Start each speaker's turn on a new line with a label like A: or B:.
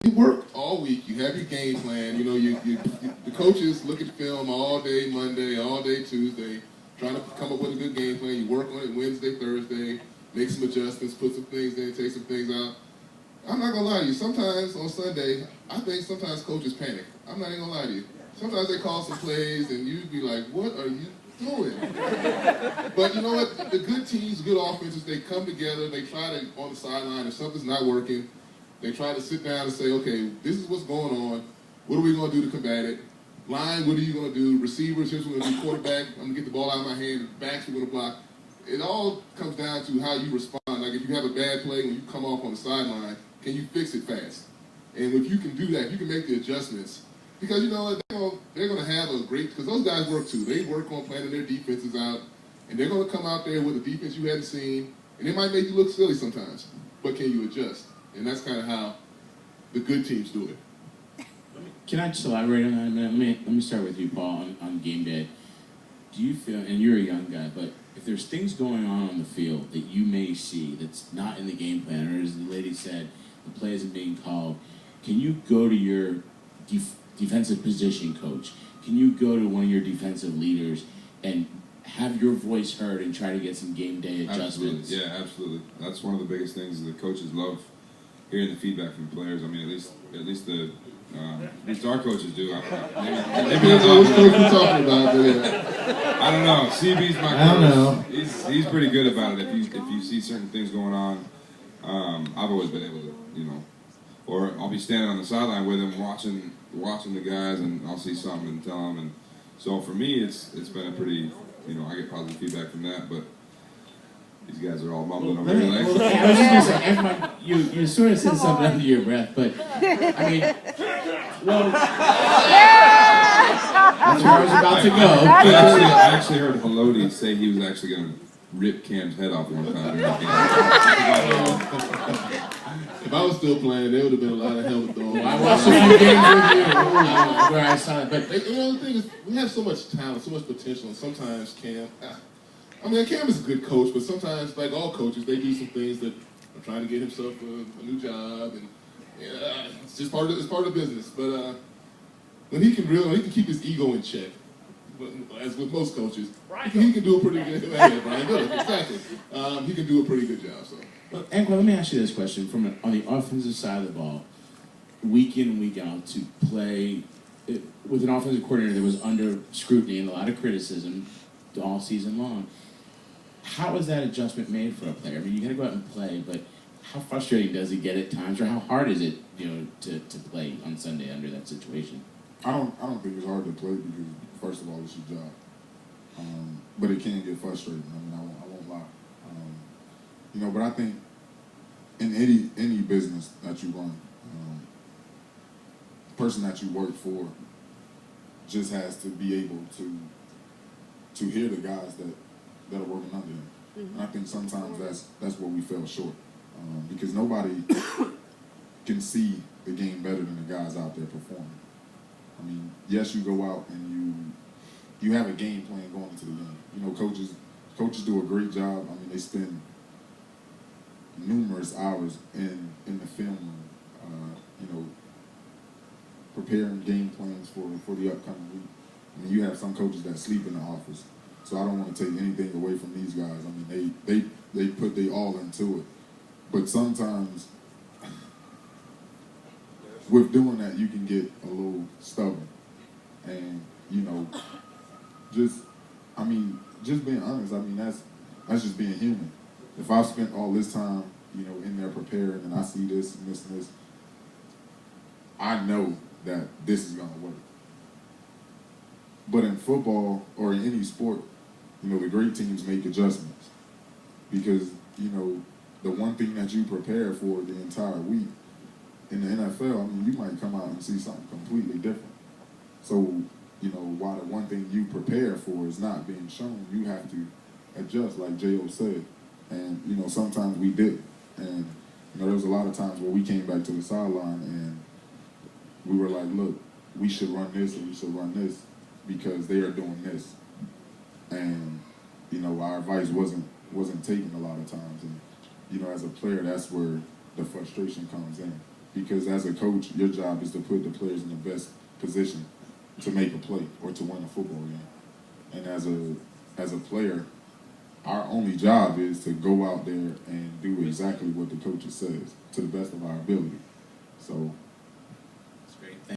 A: you work all week. You have your game plan. You know, the coaches look at film all day Monday, all day Tuesday, trying to come up with a good game plan. You work on it Wednesday, Thursday, make some adjustments, put some things in, take some things out. I'm not gonna lie to you. Sometimes on Sunday, I think sometimes coaches panic. I'm not even gonna lie to you. Sometimes they call some plays and you'd be like, "What are you doing?" But you know what? The good teams, good offenses, they come together. They try to on the sideline if something's not working. They try to sit down and say, "Okay, this is what's going on. What are we gonna do to combat it? Line, what are you gonna do? Receivers, here's what we're gonna do. Quarterback, I'm gonna get the ball out of my hand. Backs, we're gonna block." It all comes down to how you respond. Like if you have a bad play when you come off on the sideline, can you fix it fast? And if you can do that, you can make the adjustments. Because you know they're going to have a great, because those guys work too. They work on planning their defenses out, and they're going to come out there with a defense you hadn't seen, and it might make you look silly sometimes. But can you adjust? And that's kind of how the good teams do it.
B: Can I just elaborate on that a minute? Let me start with you, Paul, on game day. Do you feel, and you're a young guy, but if there's things going on the field that you may see that's not in the game plan, or as the lady said, the play isn't being called, can you go to your defensive position coach? Can you go to one of your defensive leaders and have your voice heard and try to get some game day adjustments?
C: Absolutely. Yeah, absolutely. That's one of the biggest things the coaches love, hearing the feedback from players. I mean, at least our coaches do. I don't know. Maybe that's what coach you're talking about. But yeah. I don't know. CB's my coach.
D: I don't know.
C: He's pretty good about it. If you see certain things going on, I've always been able to, or I'll be standing on the sideline with him watching the guys, and I'll see something and tell them. And so for me, it's been a pretty, I get positive feedback from that, but these guys are all mumbling over their legs.
B: I was just going to say, you sort of said something under your breath, but I mean, well, that's where I was about to go.
C: I actually heard Haloti say he was actually going to rip Cam's head off one time.
A: If I was still playing, there would have been a lot of helmet thrown.
B: I watched a few games with you where I saw it, but
A: the thing is, we have so much talent, so much potential, and sometimes Cam, Cam is a good coach, but sometimes, like all coaches, they do some things that are trying to get himself a new job, and it's just part of the business. But when he can keep his ego in check, as with most coaches, he can do a pretty good. Brian Miller, exactly. He can do a pretty good job. So.
B: Anquan, let me ask you this question: on the offensive side of the ball, week in and week out, to play with an offensive coordinator that was under scrutiny and a lot of criticism all season long. How is that adjustment made for a player? I mean, you got to go out and play, but how frustrating does it get at times, or how hard is it, to play on Sunday under that situation?
D: I don't think it's hard to play because, first of all, it's your job. But it can get frustrating. I mean, I won't lie. But I think in any business that you run, the person that you work for just has to be able to hear the guys that are working under him. Mm-hmm. And I think sometimes that's where we fell short. Because nobody can see the game better than the guys out there performing. I mean, yes, you go out and you have a game plan going into the game. Coaches do a great job. I mean, they spend numerous hours in the film room, preparing game plans for the upcoming week. I mean, you have some coaches that sleep in the office, so I don't want to take anything away from these guys. I mean, they put their all into it, but sometimes with doing that, you can get a little stubborn, and just being honest. I mean, that's just being human. If I've spent all this time, in there preparing, and I see this and this and this, I know that this is gonna work. But in football or in any sport, the great teams make adjustments because the one thing that you prepare for the entire week. In the NFL, I mean, you might come out and see something completely different. So, while the one thing you prepare for is not being shown, you have to adjust, like J.O. said. And, sometimes we did. And, there was a lot of times where we came back to the sideline and we were like, look, we should run this and we should run this because they are doing this. And, our advice wasn't taken a lot of times. And, as a player, that's where the frustration comes in. because as a coach, your job is to put the players in the best position to make a play or to win a football game. And as a player, our only job is to go out there and do exactly what the coach says to the best of our ability. So